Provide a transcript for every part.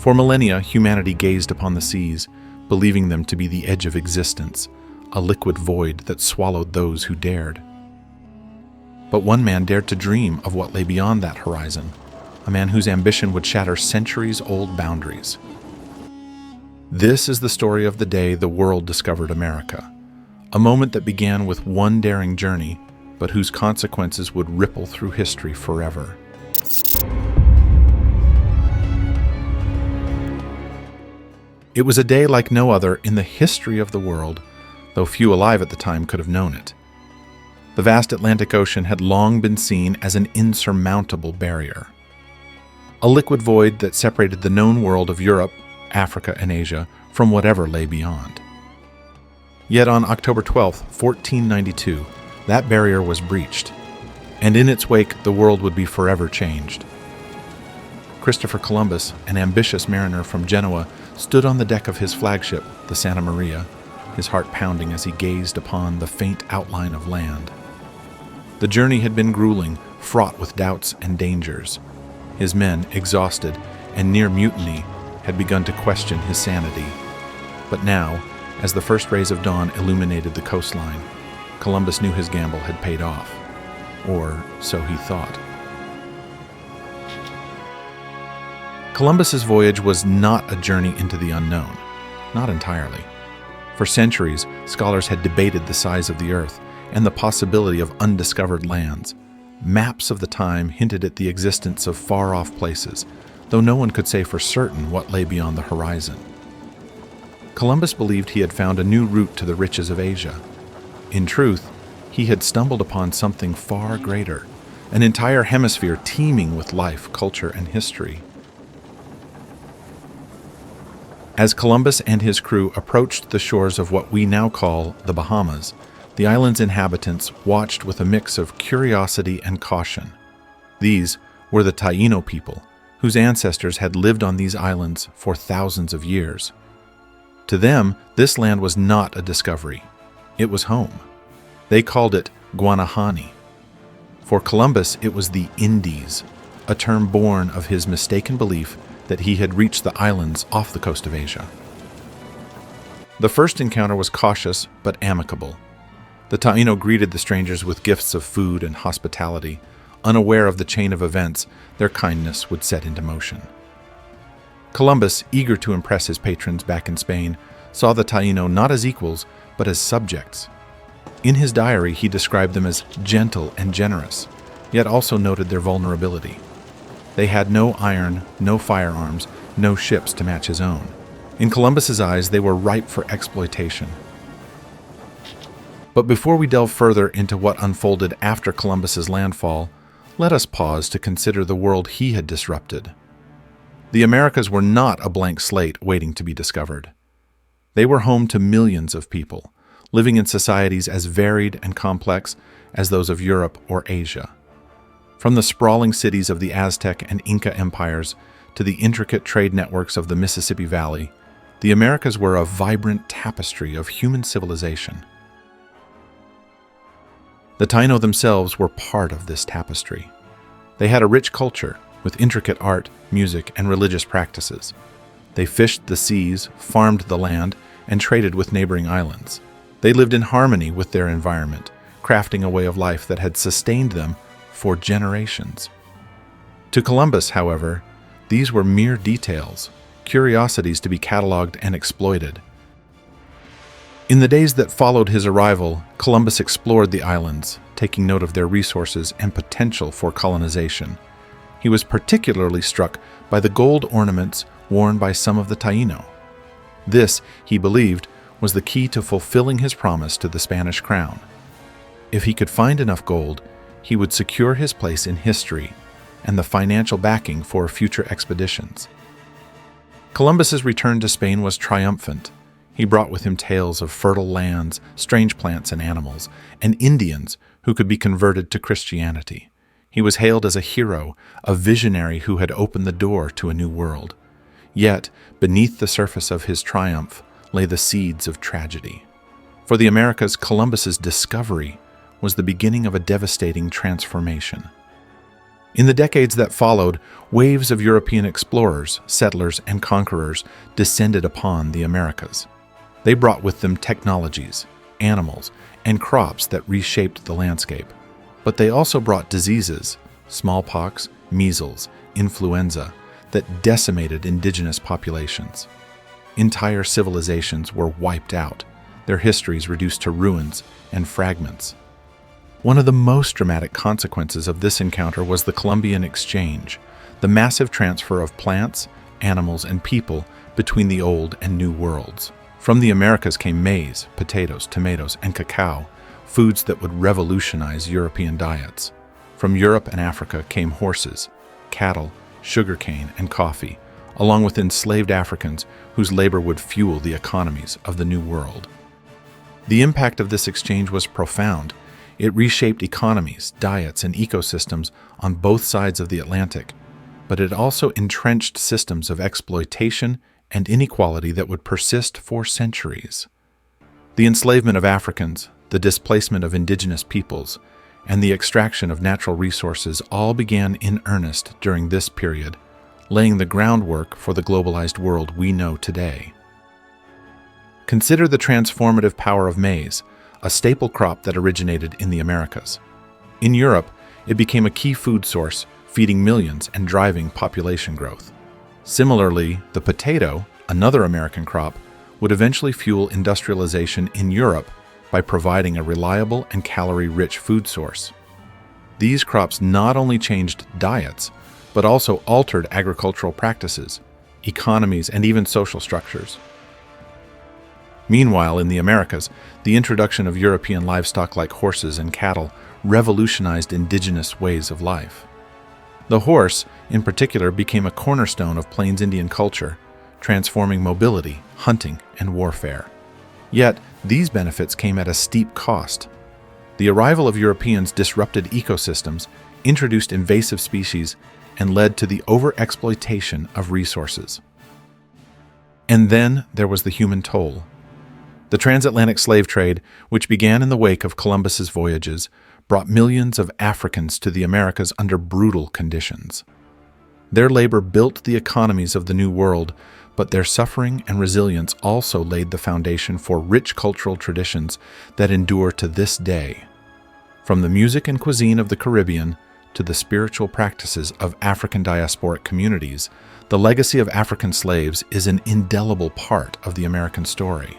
For millennia, humanity gazed upon the seas, believing them to be the edge of existence, a liquid void that swallowed those who dared. But one man dared to dream of what lay beyond that horizon, a man whose ambition would shatter centuries-old boundaries. This is the story of the day the world discovered America, a moment that began with one daring journey, but whose consequences would ripple through history forever. It was a day like no other in the history of the world, though few alive at the time could have known it. The vast Atlantic Ocean had long been seen as an insurmountable barrier, a liquid void that separated the known world of Europe, Africa, and Asia from whatever lay beyond. Yet on October 12, 1492, that barrier was breached, and in its wake the world would be forever changed. Christopher Columbus, an ambitious mariner from Genoa, stood on the deck of his flagship, the Santa Maria, his heart pounding as he gazed upon the faint outline of land. The journey had been grueling, fraught with doubts and dangers. His men, exhausted and near mutiny, had begun to question his sanity. But now, as the first rays of dawn illuminated the coastline, Columbus knew his gamble had paid off. Or so he thought. Columbus's voyage was not a journey into the unknown, not entirely. For centuries, scholars had debated the size of the Earth and the possibility of undiscovered lands. Maps of the time hinted at the existence of far-off places, though no one could say for certain what lay beyond the horizon. Columbus believed he had found a new route to the riches of Asia. In truth, he had stumbled upon something far greater, an entire hemisphere teeming with life, culture, and history. As Columbus and his crew approached the shores of what we now call the Bahamas, the island's inhabitants watched with a mix of curiosity and caution. These were the Taino people, whose ancestors had lived on these islands for thousands of years. To them, this land was not a discovery. It was home. They called it Guanahani. For Columbus, it was the Indies, a term born of his mistaken belief that he had reached the islands off the coast of Asia. The first encounter was cautious but amicable. The Taino greeted the strangers with gifts of food and hospitality, unaware of the chain of events their kindness would set into motion. Columbus, eager to impress his patrons back in Spain, saw the Taino not as equals, but as subjects. In his diary, he described them as gentle and generous, yet also noted their vulnerability. They had no iron, no firearms, no ships to match his own. In Columbus's eyes, they were ripe for exploitation. But before we delve further into what unfolded after Columbus's landfall, let us pause to consider the world he had disrupted. The Americas were not a blank slate waiting to be discovered. They were home to millions of people, living in societies as varied and complex as those of Europe or Asia. From the sprawling cities of the Aztec and Inca empires to the intricate trade networks of the Mississippi Valley, the Americas were a vibrant tapestry of human civilization. The Taino themselves were part of this tapestry. They had a rich culture with intricate art, music, and religious practices. They fished the seas, farmed the land, and traded with neighboring islands. They lived in harmony with their environment, crafting a way of life that had sustained them for generations. To Columbus, however, these were mere details, curiosities to be cataloged and exploited. In the days that followed his arrival, Columbus explored the islands, taking note of their resources and potential for colonization. He was particularly struck by the gold ornaments worn by some of the Taino. This, he believed, was the key to fulfilling his promise to the Spanish crown. If he could find enough gold, he would secure his place in history and the financial backing for future expeditions. Columbus's return to Spain was triumphant. He brought with him tales of fertile lands, strange plants and animals, and Indians who could be converted to Christianity. He was hailed as a hero, a visionary who had opened the door to a new world. Yet, beneath the surface of his triumph lay the seeds of tragedy. For the Americas, Columbus's discovery was the beginning of a devastating transformation. In the decades that followed, waves of European explorers, settlers, and conquerors descended upon the Americas. They brought with them technologies, animals, and crops that reshaped the landscape. But they also brought diseases, smallpox, measles, influenza, that decimated indigenous populations. Entire civilizations were wiped out, their histories reduced to ruins and fragments. One of the most dramatic consequences of this encounter was the Columbian Exchange, the massive transfer of plants, animals, and people between the Old and New Worlds. From the Americas came maize, potatoes, tomatoes, and cacao, foods that would revolutionize European diets. From Europe and Africa came horses, cattle, sugarcane, and coffee, along with enslaved Africans whose labor would fuel the economies of the New World. The impact of this exchange was profound. It reshaped economies, diets, and ecosystems on both sides of the Atlantic, but it also entrenched systems of exploitation and inequality that would persist for centuries. The enslavement of Africans, the displacement of indigenous peoples, and the extraction of natural resources all began in earnest during this period, laying the groundwork for the globalized world we know today. Consider the transformative power of maize, a staple crop that originated in the Americas. In Europe, it became a key food source, feeding millions and driving population growth. Similarly, the potato, another American crop, would eventually fuel industrialization in Europe by providing a reliable and calorie-rich food source. These crops not only changed diets, but also altered agricultural practices, economies, and even social structures. Meanwhile, in the Americas, the introduction of European livestock like horses and cattle revolutionized indigenous ways of life. The horse, in particular, became a cornerstone of Plains Indian culture, transforming mobility, hunting, and warfare. Yet, these benefits came at a steep cost. The arrival of Europeans disrupted ecosystems, introduced invasive species, and led to the overexploitation of resources. And then there was the human toll. The transatlantic slave trade, which began in the wake of Columbus's voyages, brought millions of Africans to the Americas under brutal conditions. Their labor built the economies of the New World, but their suffering and resilience also laid the foundation for rich cultural traditions that endure to this day. From the music and cuisine of the Caribbean to the spiritual practices of African diasporic communities, the legacy of African slaves is an indelible part of the American story.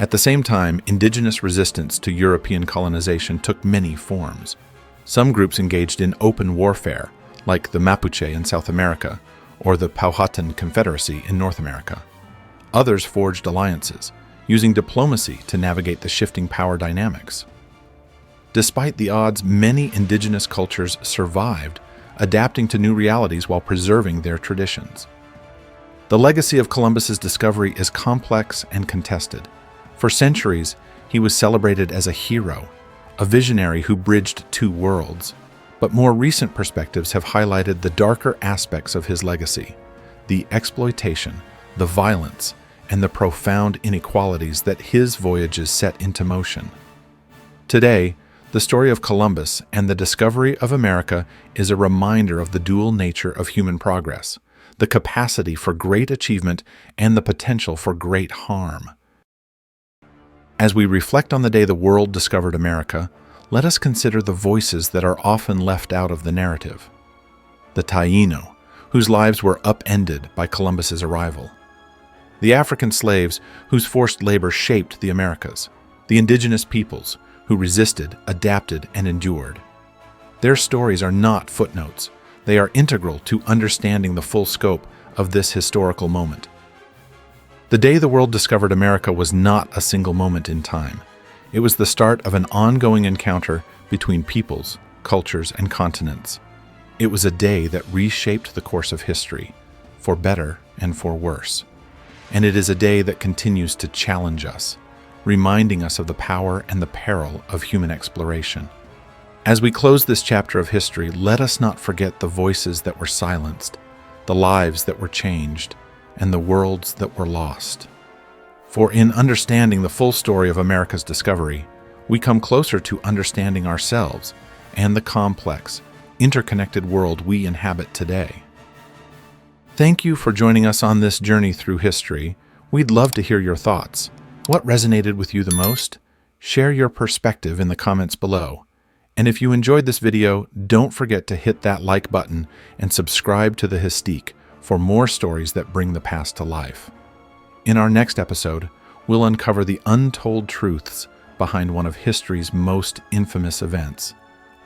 At the same time, indigenous resistance to European colonization took many forms. Some groups engaged in open warfare, like the Mapuche in South America, or the Powhatan Confederacy in North America. Others forged alliances, using diplomacy to navigate the shifting power dynamics. Despite the odds, many indigenous cultures survived, adapting to new realities while preserving their traditions. The legacy of Columbus's discovery is complex and contested. For centuries, he was celebrated as a hero, a visionary who bridged two worlds. But more recent perspectives have highlighted the darker aspects of his legacy, the exploitation, the violence, and the profound inequalities that his voyages set into motion. Today, the story of Columbus and the discovery of America is a reminder of the dual nature of human progress, the capacity for great achievement and the potential for great harm. As we reflect on the day the world discovered America, let us consider the voices that are often left out of the narrative. The Taino, whose lives were upended by Columbus's arrival. The African slaves, whose forced labor shaped the Americas. The indigenous peoples, who resisted, adapted, and endured. Their stories are not footnotes. They are integral to understanding the full scope of this historical moment. The day the world discovered America was not a single moment in time. It was the start of an ongoing encounter between peoples, cultures, and continents. It was a day that reshaped the course of history, for better and for worse. And it is a day that continues to challenge us, reminding us of the power and the peril of human exploration. As we close this chapter of history, let us not forget the voices that were silenced, the lives that were changed, and the worlds that were lost. For in understanding the full story of America's discovery, we come closer to understanding ourselves and the complex, interconnected world we inhabit today. Thank you for joining us on this journey through history. We'd love to hear your thoughts. What resonated with you the most? Share your perspective in the comments below. And if you enjoyed this video, don't forget to hit that like button and subscribe to The Histique for more stories that bring the past to life. In our next episode, we'll uncover the untold truths behind one of history's most infamous events.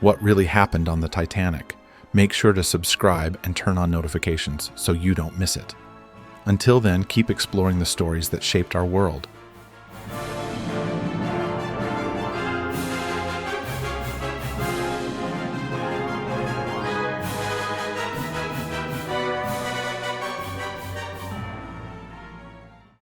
What really happened on the Titanic? Make sure to subscribe and turn on notifications so you don't miss it. Until then, keep exploring the stories that shaped our world.